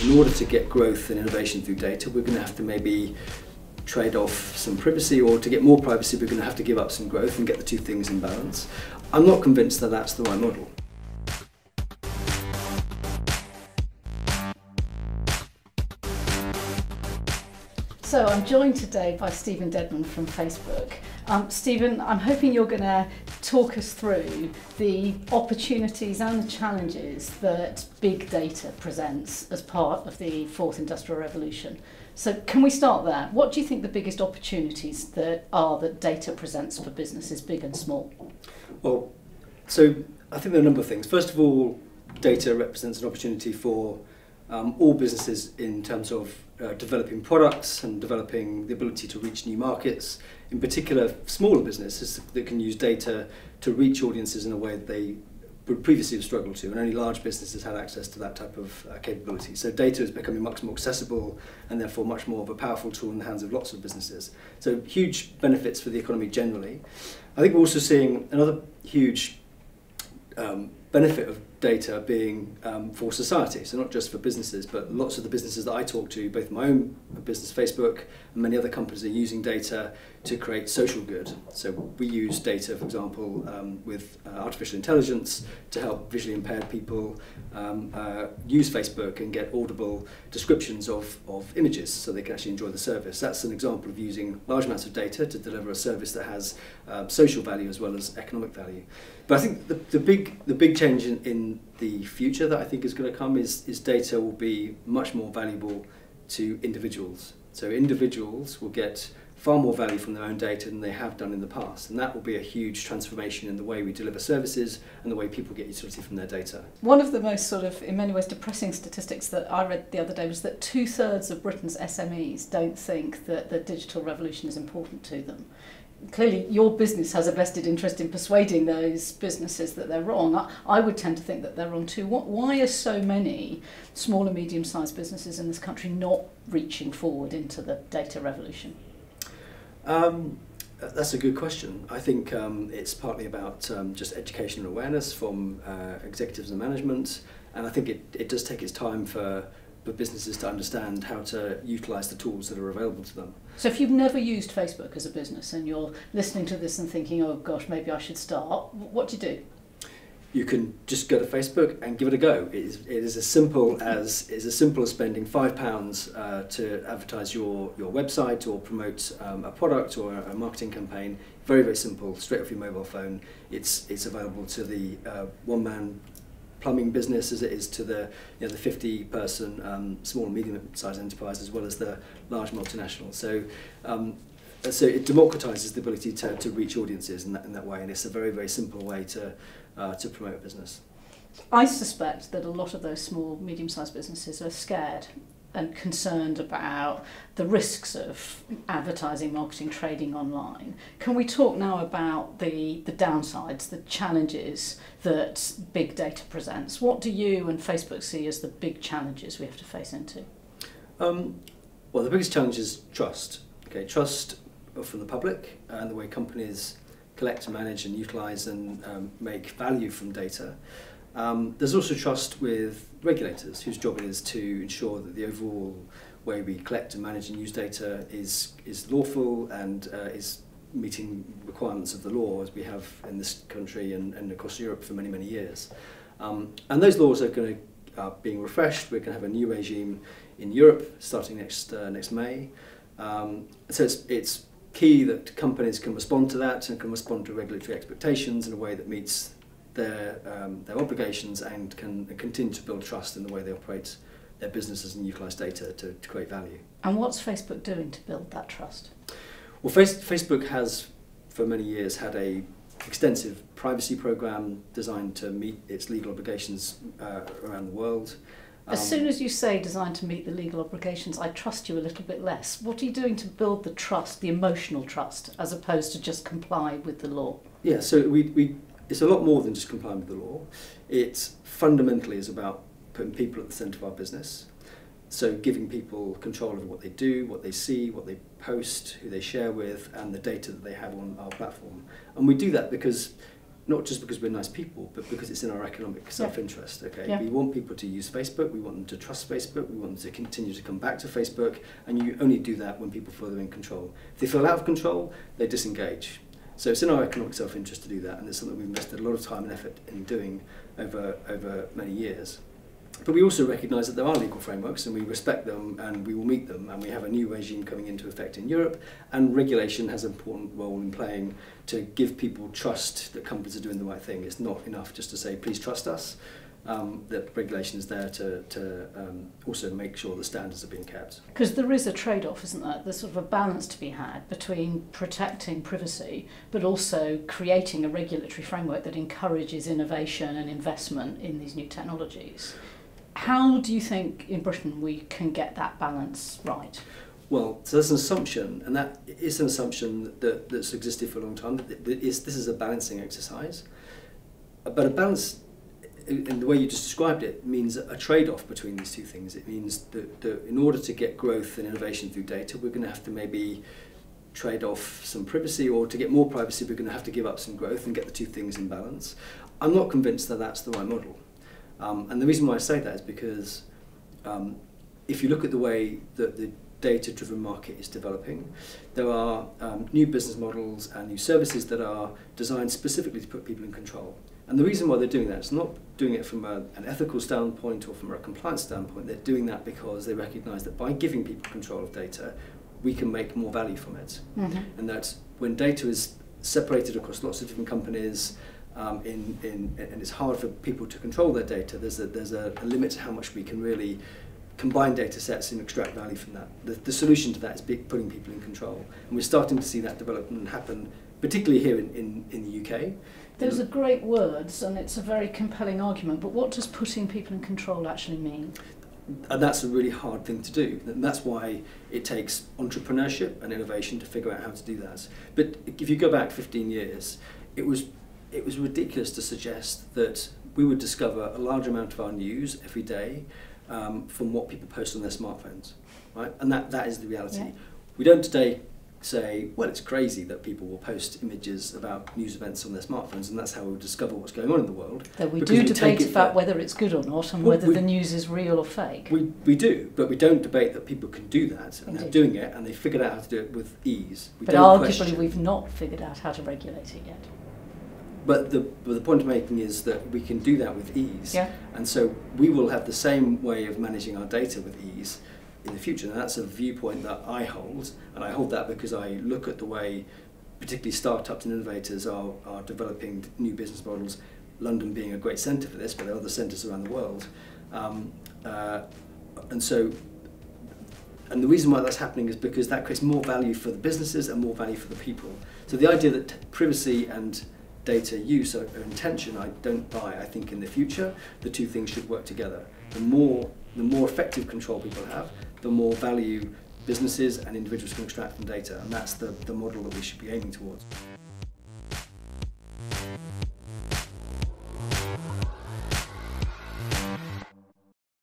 in order to get growth and innovation through data, we're going to have to maybe trade off some privacy, or to get more privacy, we're going to have to give up some growth and get the two things in balance. I'm not convinced that that's the right model. So I'm joined today by Stephen Deadman from Facebook. Stephen, I'm hoping you're going to talk us through the opportunities and the challenges that big data presents as part of the fourth industrial revolution. So can we start there? What do you think the biggest opportunities that data presents for businesses, big and small? Well, so I think there are a number of things. First of all, data represents an opportunity for all businesses in terms of developing products and developing the ability to reach new markets, in particular smaller businesses that can use data to reach audiences in a way that they would previously have struggled to, and only large businesses had access to that type of capability. So data is becoming much more accessible and therefore much more of a powerful tool in the hands of lots of businesses. So huge benefits for the economy generally. I think we're also seeing another huge benefit of data being for society, so not just for businesses, but lots of the businesses that I talk to, both my own business, Facebook, and many other companies, are using data to create social good. So we use data, for example, with artificial intelligence to help visually impaired people use Facebook and get audible descriptions of images so they can actually enjoy the service. That's an example of using large amounts of data to deliver a service that has social value as well as economic value. But I think the big change in the future that I think is going to come is data will be much more valuable to individuals. So individuals will get far more value from their own data than they have done in the past, and that will be a huge transformation in the way we deliver services and the way people get utility from their data. One of the most sort of, in many ways, depressing statistics that I read the other day was that 2/3 of Britain's SMEs don't think that the digital revolution is important to them. Clearly, your business has a vested interest in persuading those businesses that they're wrong. I would tend to think that they're wrong too. Why are so many small and medium-sized businesses in this country not reaching forward into the data revolution? That's a good question. I think it's partly about just education and awareness from executives and management, and I think it does take its time for businesses to understand how to utilise the tools that are available to them. So if you've never used Facebook as a business and you're listening to this and thinking, oh gosh, maybe I should start, what do you do? You can just go to Facebook and give it a go. It is as simple as spending £5 to advertise your website or promote a product or a marketing campaign. Very, very simple, straight off your mobile phone. It's available to the one-man plumbing business as it is to the 50-person small and medium-sized enterprise, as well as the large multinational. So it democratises the ability to reach audiences in that way, and it's a very, very simple way to promote a business. I suspect that a lot of those small, medium-sized businesses are scared and concerned about the risks of advertising, marketing, trading online. Can we talk now about the downsides, the challenges that big data presents? What do you and Facebook see as the big challenges we have to face into? Well, the biggest challenge is trust. Okay, trust from the public and the way companies collect, manage and utilise and make value from data. There's also trust with regulators, whose job it is to ensure that the overall way we collect and manage and use data is lawful and is meeting requirements of the law, as we have in this country and across Europe for many, many years. And those laws are being refreshed. We're going to have a new regime in Europe starting next May. So it's key that companies can respond to that and can respond to regulatory expectations in a way that meets their obligations and can continue to build trust in the way they operate their businesses and utilise data to create value. And what's Facebook doing to build that trust? Well, Facebook has for many years had a extensive privacy programme designed to meet its legal obligations around the world. As soon as you say designed to meet the legal obligations, I trust you a little bit less. What are you doing to build the trust, the emotional trust, as opposed to just comply with the law? Yeah, so it's a lot more than just complying with the law. It fundamentally is about putting people at the centre of our business. So giving people control over what they do, what they see, what they post, who they share with, and the data that they have on our platform. And we do that because not just because we're nice people, but because it's in our economic self-interest. Okay, Yeah. we want people to use Facebook. We want them to trust Facebook. We want them to continue to come back to Facebook. And you only do that when people feel they're in control. If they feel out of control, they disengage. So it's in our economic self-interest to do that, and it's something we've invested a lot of time and effort in doing over many years. But we also recognise that there are legal frameworks, and we respect them, and we will meet them, and we have a new regime coming into effect in Europe, and regulation has an important role in playing to give people trust that companies are doing the right thing. It's not enough just to say, please trust us. That regulation is there to also make sure the standards are being kept. Because there is a trade-off, isn't there? There's sort of a balance to be had between protecting privacy but also creating a regulatory framework that encourages innovation and investment in these new technologies. How do you think in Britain we can get that balance right? Well, so that's an assumption, and that is an assumption that's existed for a long time. This is a balancing exercise. But a balance, in the way you just described it, means a trade-off between these two things. It means that in order to get growth and innovation through data, we're going to have to maybe trade off some privacy, or to get more privacy, we're going to have to give up some growth and get the two things in balance. I'm not convinced that that's the right model. And the reason why I say that is because if you look at the way that the data-driven market is developing, there are new business models and new services that are designed specifically to put people in control. And the reason why they're doing that is not doing it from an ethical standpoint or from a compliance standpoint. They're doing that because they recognise that by giving people control of data, we can make more value from it. Mm-hmm. And that when data is separated across lots of different companies, and it's hard for people to control their data, there's a limit to how much we can really combine data sets and extract value from that. The solution to that is putting people in control. And we're starting to see that development happen, particularly here in the UK. Those are great words, and it's a very compelling argument, but what does putting people in control actually mean? And that's a really hard thing to do. And that's why it takes entrepreneurship and innovation to figure out how to do that. But if you go back 15 years, it was ridiculous to suggest that we would discover a large amount of our news every day from what people post on their smartphones, right? And that is the reality. Yeah. We don't today say, well, it's crazy that people will post images about news events on their smartphones, and that's how we'll discover what's going on in the world. Though we do debate about whether it's good or not, and whether the news is real or fake. We do, but we don't debate that people can do that, and they're doing it, and they figured out how to do it with ease. But arguably we've not figured out how to regulate it yet. But the point I'm making is that we can do that with ease, yeah. And so we will have the same way of managing our data with ease in the future. And that's a viewpoint that I hold, and I hold that because I look at the way particularly startups and innovators are developing new business models, London being a great centre for this, but there are other centres around the world. And the reason why that's happening is because that creates more value for the businesses and more value for the people. So the idea that privacy and data use or intention, I don't buy. I think in the future, the two things should work together. The more effective control people have, the more value businesses and individuals can extract from data, and that's the model that we should be aiming towards.